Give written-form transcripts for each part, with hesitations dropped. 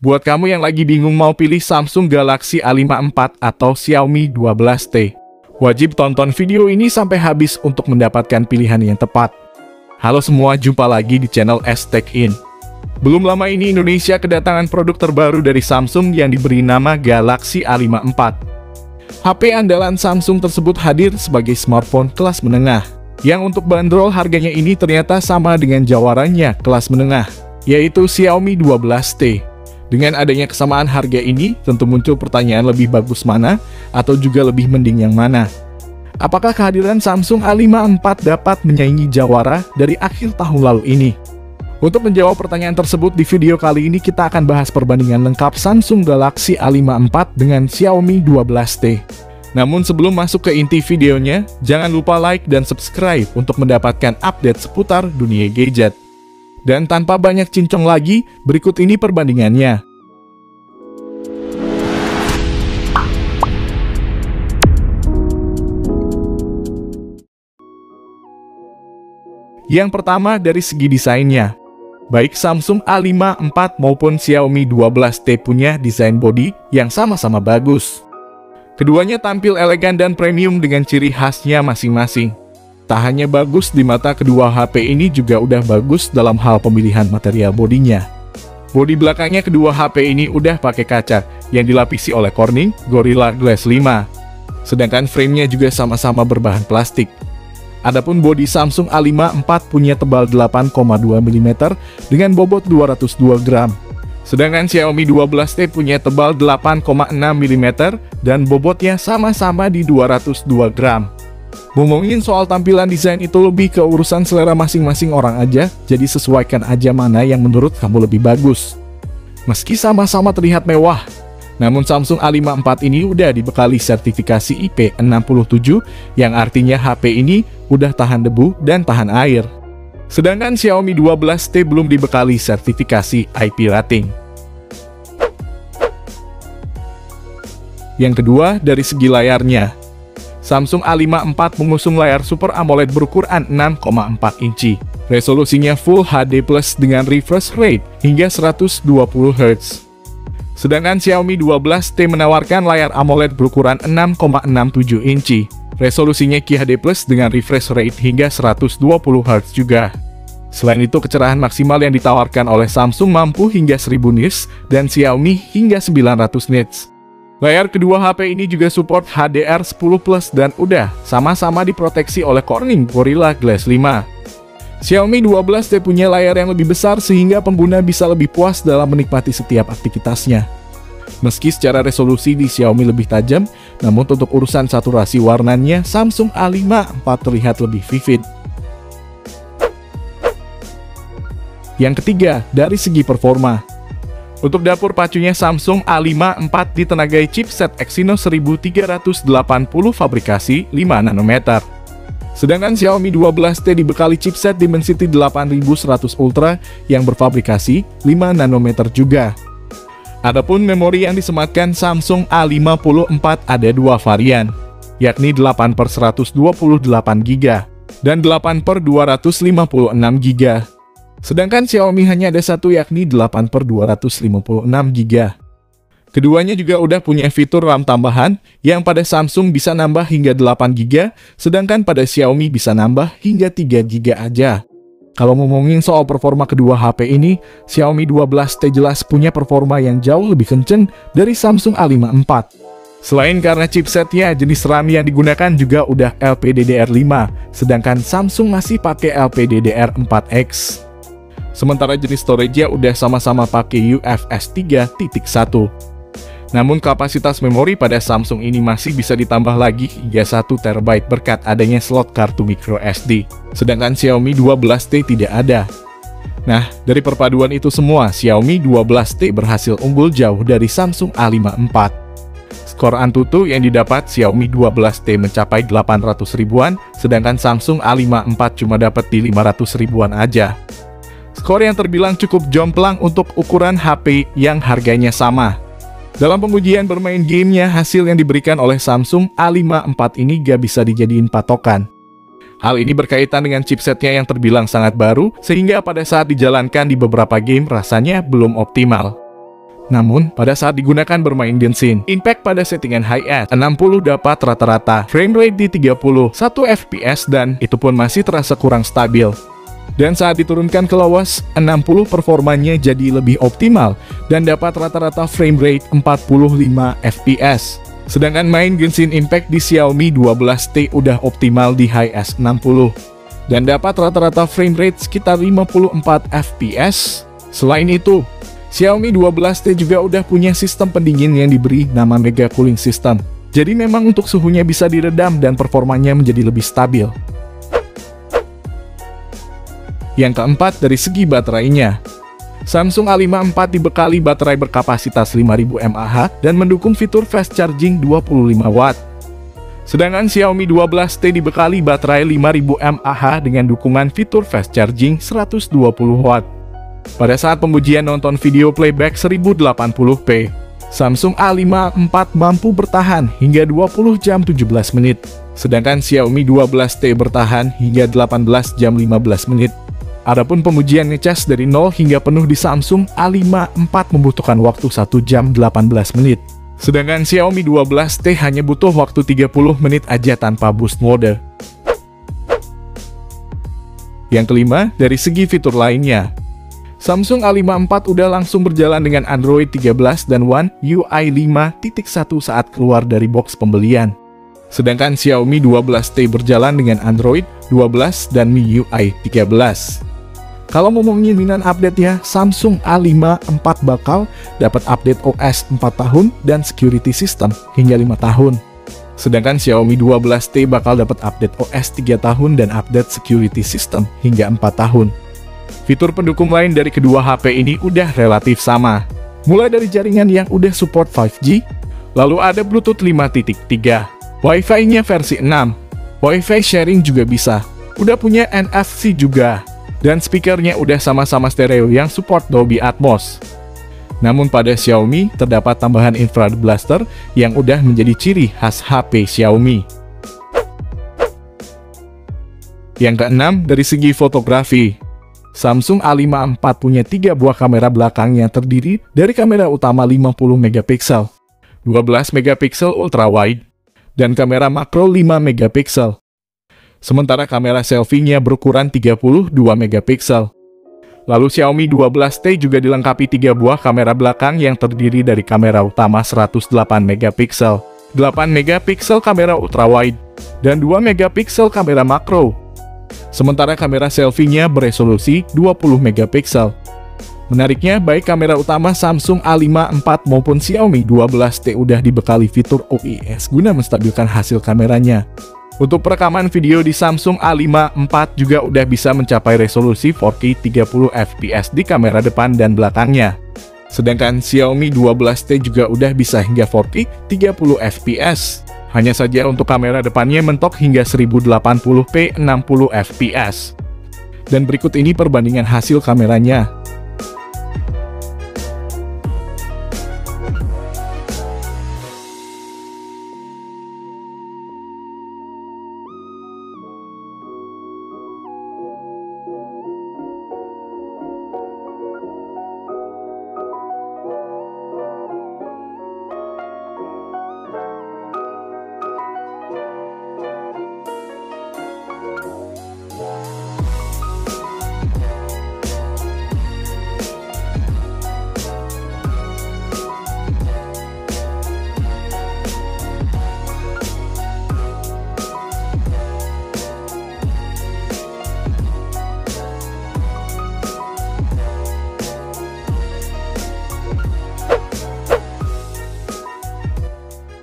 Buat kamu yang lagi bingung mau pilih Samsung Galaxy A54 atau Xiaomi 12T, wajib tonton video ini sampai habis untuk mendapatkan pilihan yang tepat. Halo semua, jumpa lagi di channel S-Tech-In. Belum lama ini Indonesia kedatangan produk terbaru dari Samsung yang diberi nama Galaxy A54. HP andalan Samsung tersebut hadir sebagai smartphone kelas menengah, yang untuk bandrol harganya ini ternyata sama dengan jawarannya kelas menengah, yaitu Xiaomi 12T. Dengan adanya kesamaan harga ini, tentu muncul pertanyaan lebih bagus mana, atau juga lebih mending yang mana. Apakah kehadiran Samsung A54 dapat menyaingi jawara dari akhir tahun lalu ini? Untuk menjawab pertanyaan tersebut, di video kali ini kita akan bahas perbandingan lengkap Samsung Galaxy A54 dengan Xiaomi 12T. Namun sebelum masuk ke inti videonya, jangan lupa like dan subscribe untuk mendapatkan update seputar dunia gadget. Dan tanpa banyak cincong lagi, berikut ini perbandingannya. Yang pertama dari segi desainnya. Baik Samsung A54 maupun Xiaomi 12T punya desain bodi yang sama-sama bagus. Keduanya tampil elegan dan premium dengan ciri khasnya masing-masing. Tak hanya bagus di mata, kedua HP ini juga udah bagus dalam hal pemilihan material bodinya. Bodi belakangnya kedua HP ini udah pakai kaca yang dilapisi oleh Corning Gorilla Glass 5. Sedangkan framenya juga sama-sama berbahan plastik. Adapun bodi Samsung A54 punya tebal 8,2 mm dengan bobot 202 gram. Sedangkan Xiaomi 12T punya tebal 8,6 mm dan bobotnya sama-sama di 202 gram. Ngomongin soal tampilan desain itu lebih ke urusan selera masing-masing orang aja, jadi sesuaikan aja mana yang menurut kamu lebih bagus. Meski sama-sama terlihat mewah, namun Samsung A54 ini udah dibekali sertifikasi IP67, yang artinya HP ini udah tahan debu dan tahan air. Sedangkan Xiaomi 12T belum dibekali sertifikasi IP rating. Yang kedua, dari segi layarnya. Samsung A54 mengusung layar Super AMOLED berukuran 6,4 inci. Resolusinya Full HD Plus dengan refresh rate hingga 120 Hz. Sedangkan Xiaomi 12T menawarkan layar AMOLED berukuran 6,67 inci. Resolusinya QHD Plus dengan refresh rate hingga 120 Hz juga. Selain itu, kecerahan maksimal yang ditawarkan oleh Samsung mampu hingga 1000 nits dan Xiaomi hingga 900 nits. Layar kedua HP ini juga support HDR10+ dan udah sama-sama diproteksi oleh Corning Gorilla Glass 5. Xiaomi 12T punya layar yang lebih besar sehingga pengguna bisa lebih puas dalam menikmati setiap aktivitasnya. Meski secara resolusi di Xiaomi lebih tajam, namun untuk urusan saturasi warnanya Samsung A54 terlihat lebih vivid. Yang ketiga, dari segi performa. Untuk dapur pacunya Samsung A54 ditenagai chipset Exynos 1380 fabrikasi 5 nanometer. Sedangkan Xiaomi 12T dibekali chipset Dimensity 8100 Ultra yang berfabrikasi 5 nanometer juga. Adapun memori yang disematkan Samsung A54 ada dua varian, yakni 8/128GB dan 8/256GB. Sedangkan Xiaomi hanya ada satu, yakni 8/256GB. Keduanya juga udah punya fitur RAM tambahan yang pada Samsung bisa nambah hingga 8GB, sedangkan pada Xiaomi bisa nambah hingga 3GB aja. Kalau ngomongin soal performa kedua HP ini, Xiaomi 12T jelas punya performa yang jauh lebih kenceng dari Samsung A54. Selain karena chipsetnya, jenis RAM yang digunakan juga udah LPDDR5, sedangkan Samsung masih pakai LPDDR4X. Sementara jenis storage-nya udah sama-sama pakai UFS 3.1. Namun kapasitas memori pada Samsung ini masih bisa ditambah lagi hingga 1TB berkat adanya slot kartu microSD. Sedangkan Xiaomi 12T tidak ada. Nah, dari perpaduan itu semua, Xiaomi 12T berhasil unggul jauh dari Samsung A54. Skor Antutu yang didapat Xiaomi 12T mencapai 800 ribuan, sedangkan Samsung A54 cuma dapat di 500 ribuan aja. Skor yang terbilang cukup jomplang untuk ukuran HP yang harganya sama. Dalam pengujian bermain gamenya, hasil yang diberikan oleh Samsung A54 ini gak bisa dijadiin patokan. Hal ini berkaitan dengan chipsetnya yang terbilang sangat baru, sehingga pada saat dijalankan di beberapa game rasanya belum optimal. Namun, pada saat digunakan bermain Genshin Impact pada settingan high-end 60 dapat rata-rata frame rate di 31 fps dan itu pun masih terasa kurang stabil. Dan saat diturunkan ke lowest 60 performanya jadi lebih optimal dan dapat rata-rata frame rate 45 fps. Sedangkan main Genshin Impact di Xiaomi 12T udah optimal di high-end 60 dan dapat rata-rata frame rate sekitar 54 fps. Selain itu, Xiaomi 12T juga udah punya sistem pendingin yang diberi nama Mega Cooling System. Jadi memang untuk suhunya bisa diredam dan performanya menjadi lebih stabil. Yang keempat dari segi baterainya. Samsung A54 dibekali baterai berkapasitas 5000 mAh dan mendukung fitur fast charging 25 watt. Sedangkan Xiaomi 12T dibekali baterai 5000 mAh dengan dukungan fitur fast charging 120 watt. Pada saat pengujian nonton video playback 1080p, Samsung A54 mampu bertahan hingga 20 jam 17 menit, sedangkan Xiaomi 12T bertahan hingga 18 jam 15 menit. Adapun pengujian ngecas dari 0 hingga penuh di Samsung A54 membutuhkan waktu 1 jam 18 menit, sedangkan Xiaomi 12T hanya butuh waktu 30 menit aja tanpa boost mode. Yang kelima, dari segi fitur lainnya. Samsung A54 udah langsung berjalan dengan Android 13 dan One UI 5.1 saat keluar dari box pembelian. Sedangkan Xiaomi 12T berjalan dengan Android 12 dan MIUI 13. Kalau ngomongin minat update ya, Samsung A54 bakal dapat update OS 4 tahun dan security system hingga 5 tahun. Sedangkan Xiaomi 12T bakal dapat update OS 3 tahun dan update security system hingga 4 tahun. Fitur pendukung lain dari kedua HP ini udah relatif sama. Mulai dari jaringan yang udah support 5G, lalu ada Bluetooth 5.3, Wi-Fi-nya versi 6, Wi-Fi sharing juga bisa, udah punya NFC juga, dan speakernya udah sama-sama stereo yang support Dolby Atmos. Namun pada Xiaomi terdapat tambahan infrared blaster yang udah menjadi ciri khas HP Xiaomi. Yang keenam, dari segi fotografi. Samsung A54 punya 3 buah kamera belakang yang terdiri dari kamera utama 50 megapiksel, 12 megapiksel ultrawide, dan kamera makro 5 megapiksel. Sementara kamera selfie-nya berukuran 32 megapiksel. Lalu Xiaomi 12T juga dilengkapi 3 buah kamera belakang yang terdiri dari kamera utama 108 megapiksel, 8 megapiksel kamera ultrawide, dan 2 megapiksel kamera makro. Sementara kamera selfie-nya beresolusi 20 megapiksel. Menariknya, baik kamera utama Samsung A54 maupun Xiaomi 12T udah dibekali fitur OIS guna menstabilkan hasil kameranya. Untuk perekaman video di Samsung A54 juga udah bisa mencapai resolusi 4K 30 fps di kamera depan dan belakangnya. Sedangkan Xiaomi 12T juga udah bisa hingga 4K 30 fps. Hanya saja untuk kamera depannya mentok hingga 1080p 60 fps. Dan berikut ini perbandingan hasil kameranya.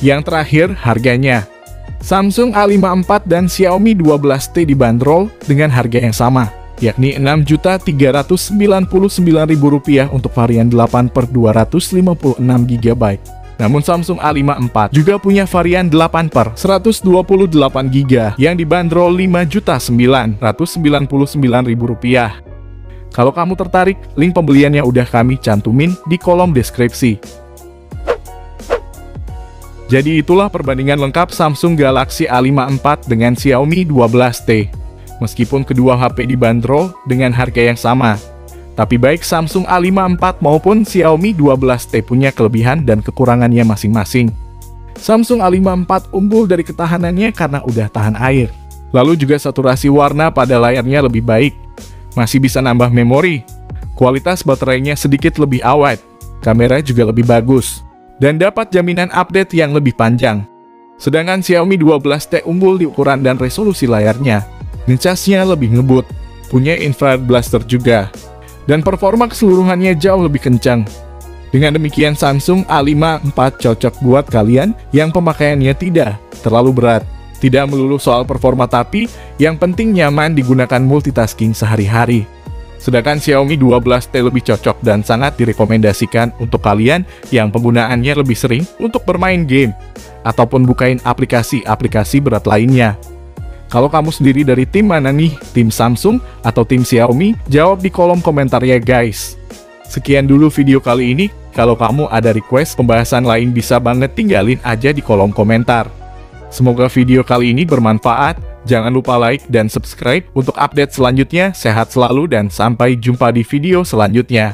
Yang terakhir, harganya. Samsung A54 dan Xiaomi 12T dibanderol dengan harga yang sama, yakni Rp6.399.000 untuk varian 8/256GB. Namun Samsung A54 juga punya varian 8/128GB yang dibanderol Rp5.999.000. Kalau kamu tertarik, link pembeliannya udah kami cantumin di kolom deskripsi. Jadi itulah perbandingan lengkap Samsung Galaxy A54 dengan Xiaomi 12T. Meskipun kedua HP dibanderol dengan harga yang sama, Tapi baik Samsung A5 IV maupun Xiaomi 12T punya kelebihan dan kekurangannya masing-masing. Samsung A5 IV unggul dari ketahanannya karena udah tahan air. Lalu juga saturasi warna pada layarnya lebih baik. Masih bisa nambah memori. Kualitas baterainya sedikit lebih awet. Kamera juga lebih bagus. Dan dapat jaminan update yang lebih panjang. Sedangkan Xiaomi 12T unggul di ukuran dan resolusi layarnya. Ngecasnya lebih ngebut. Punya infrared blaster juga. Dan performa keseluruhannya jauh lebih kencang. Dengan demikian Samsung A5 IV cocok buat kalian yang pemakaiannya tidak terlalu berat. Tidak melulu soal performa tapi yang penting nyaman digunakan multitasking sehari-hari. Sedangkan Xiaomi 12T lebih cocok dan sangat direkomendasikan untuk kalian yang penggunaannya lebih sering untuk bermain game ataupun bukain aplikasi-aplikasi berat lainnya. Kalau kamu sendiri dari tim mana nih? Tim Samsung atau tim Xiaomi? Jawab di kolom komentar ya guys. Sekian dulu video kali ini. Kalau kamu ada request pembahasan lain bisa banget tinggalin aja di kolom komentar. Semoga video kali ini bermanfaat. Jangan lupa like dan subscribe untuk update selanjutnya. Sehat selalu dan sampai jumpa di video selanjutnya.